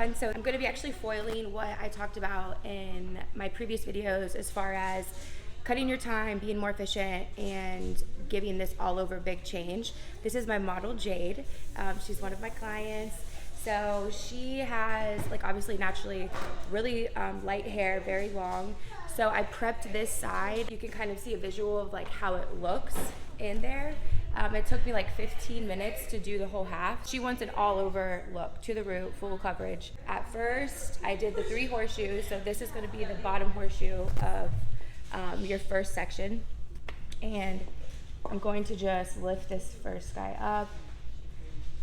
everyone. So I'm going to be actually foiling what I talked about in my previous videos as far as cutting your time, being more efficient, and giving this all over big change. This is my model Jade. She's one of my clients. So she has, like, obviously naturally really light hair, very long. So I prepped this side. You can kind of see a visual of like how it looks in there. It took me like 15 minutes to do the whole half. She wants an all over look, to the root, full coverage. At first, I did the 3 horseshoes. So this is gonna be the bottom horseshoe of your first section. And I'm going to just lift this first guy up,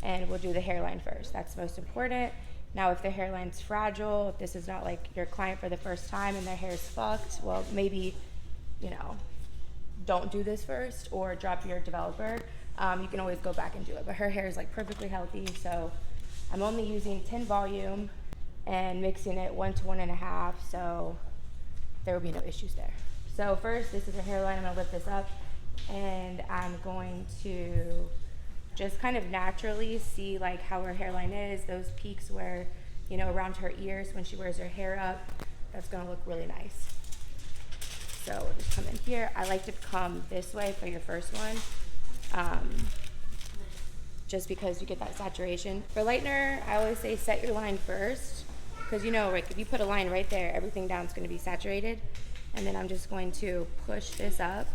and we'll do the hairline first. That's most important. Now, if their hairline's fragile, if this is not like your client for the first time and their hair's fucked, well, maybe, you know, don't do this first or drop your developer. You can always go back and do it. But her hair is like perfectly healthy, so I'm only using 10 volume and mixing it 1 to 1.5, so there will be no issues there. So first, this is her hairline. I'm gonna lift this up, and I'm going to just kind of naturally see like how her hairline is, those peaks where, you know, around her ears when she wears her hair up, that's gonna look really nice. So we'll just come in here. I like to come this way for your first one, just because you get that saturation. For lightener, I always say set your line first, because you know, like if you put a line right there, everything down is gonna be saturated. And then I'm just going to push this up.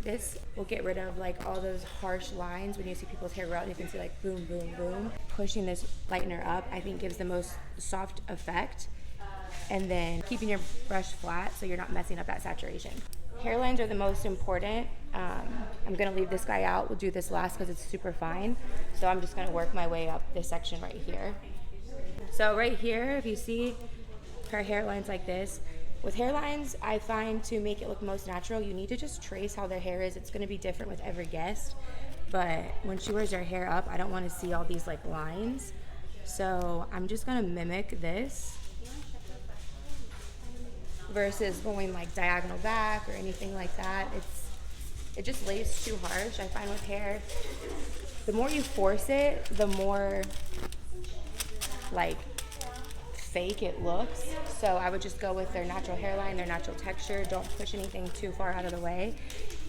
This will get rid of like all those harsh lines when you see people's hair grow out. You can see like boom, boom, boom. Pushing this lightener up, I think, gives the most soft effect. And then keeping your brush flat so you're not messing up that saturation. Hairlines are the most important. I'm gonna leave this guy out. We'll do this last because it's super fine. So I'm just gonna work my way up this section right here. So right here, if you see her hairline's like this. With hairlines, I find to make it look most natural, you need to just trace how their hair is. It's gonna be different with every guest, but when she wears her hair up, I don't wanna see all these like lines. So I'm just gonna mimic this versus going like diagonal back or anything like that. It just lays too harsh. I find with hair, the more you force it, the more like fake it looks. So I would just go with their natural hairline, their natural texture. Don't push anything too far out of the way,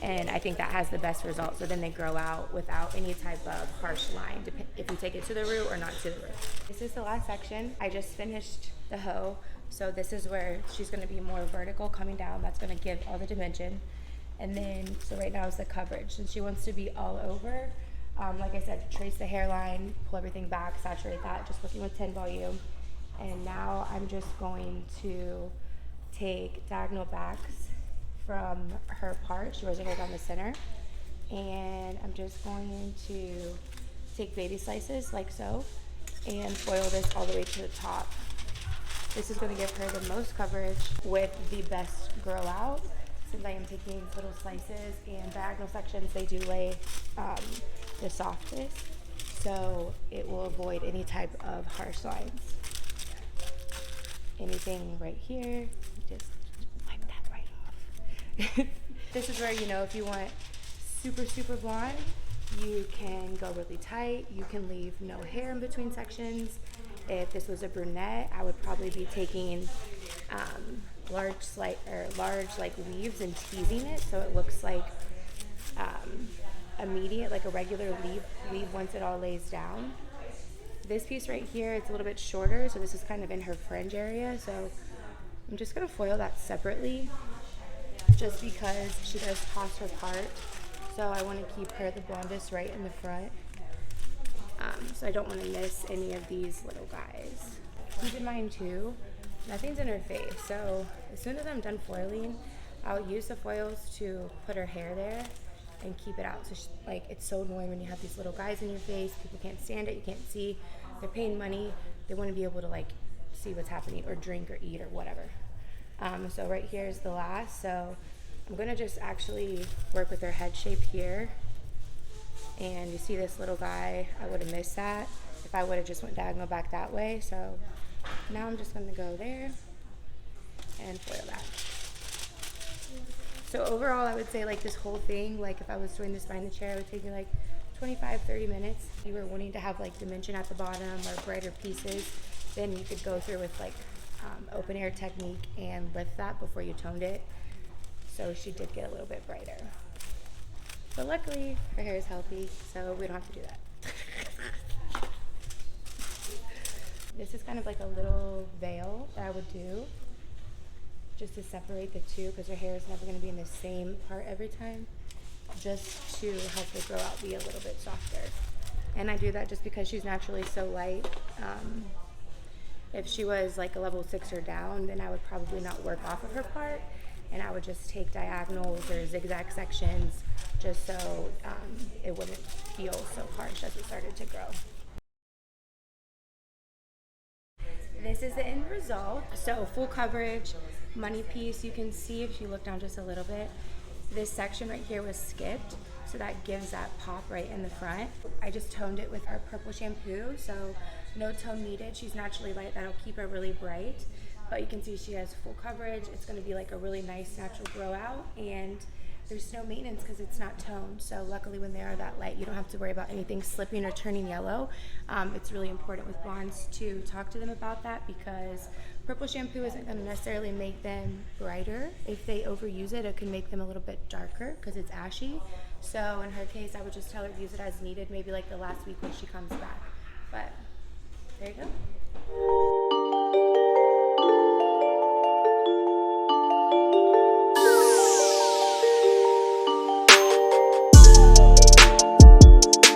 and I think that has the best result. So then they grow out without any type of harsh line, if you take it to the root or not to the root. This is the last section. I just finished the hoe, so this is where she's going to be more vertical coming down. That's going to give all the dimension. And then, so right now is the coverage. Since she wants to be all over, like I said, trace the hairline, pull everything back, saturate that, just working with 10 volume. And now I'm just going to take diagonal backs from her part. She wears her hair down the center. And I'm just going to take baby slices like so and foil this all the way to the top. This is going to give her the most coverage with the best grow out. Since I am taking little slices and diagonal sections, they do lay the softest. So it will avoid any type of harsh lines. Anything right here, just wipe that right off. This is where, you know, if you want super, super blonde, you can go really tight. You can leave no hair in between sections. If this was a brunette, I would probably be taking large like weaves and teasing it so it looks like immediate, like a regular weave once it all lays down. This piece right here, it's a little bit shorter, so this is kind of in her fringe area. So I'm just gonna foil that separately just because she does toss her part. So I wanna keep her the blondest right in the front. So I don't wanna miss any of these little guys. Keep in mind too, nothing's in her face. So as soon as I'm done foiling, I'll use the foils to put her hair there and keep it out. So like, it's so annoying when you have these little guys in your face. People can't stand it, you can't see. They're paying money. They want to be able to like see what's happening or drink or eat or whatever. So right here is the last. So I'm gonna just actually work with her head shape here. And you see this little guy, I would have missed that if I would have just went diagonal back that way. So now I'm just gonna go there and foil that. So overall, I would say like this whole thing, like if I was doing this behind the chair, it would take me like 25-30 minutes. If you were wanting to have like dimension at the bottom or brighter pieces, then you could go through with like open air technique and lift that before you toned it. So she did get a little bit brighter. But luckily, her hair is healthy, so we don't have to do that. This is kind of like a little veil that I would do just to separate the two, because her hair is never going to be in the same part every time, just to help her grow out, be a little bit softer. And I do that just because she's naturally so light. If she was like a level 6 or down, then I would probably not work off of her part, and I would just take diagonals or zigzag sections just so it wouldn't feel so harsh as it started to grow. This is the end result. So full coverage, money piece. You can see if you look down just a little bit, this section right here was skipped, so that gives that pop right in the front. I just toned it with our purple shampoo, so no tone needed. She's naturally light, that'll keep her really bright. But you can see she has full coverage. It's gonna be like a really nice natural grow out, and there's no maintenance because it's not toned. So luckily when they are that light, you don't have to worry about anything slipping or turning yellow. It's really important with blondes to talk to them about that, because purple shampoo isn't gonna necessarily make them brighter. If they overuse it, it can make them a little bit darker because it's ashy. So in her case, I would just tell her to use it as needed, maybe like the last week when she comes back. But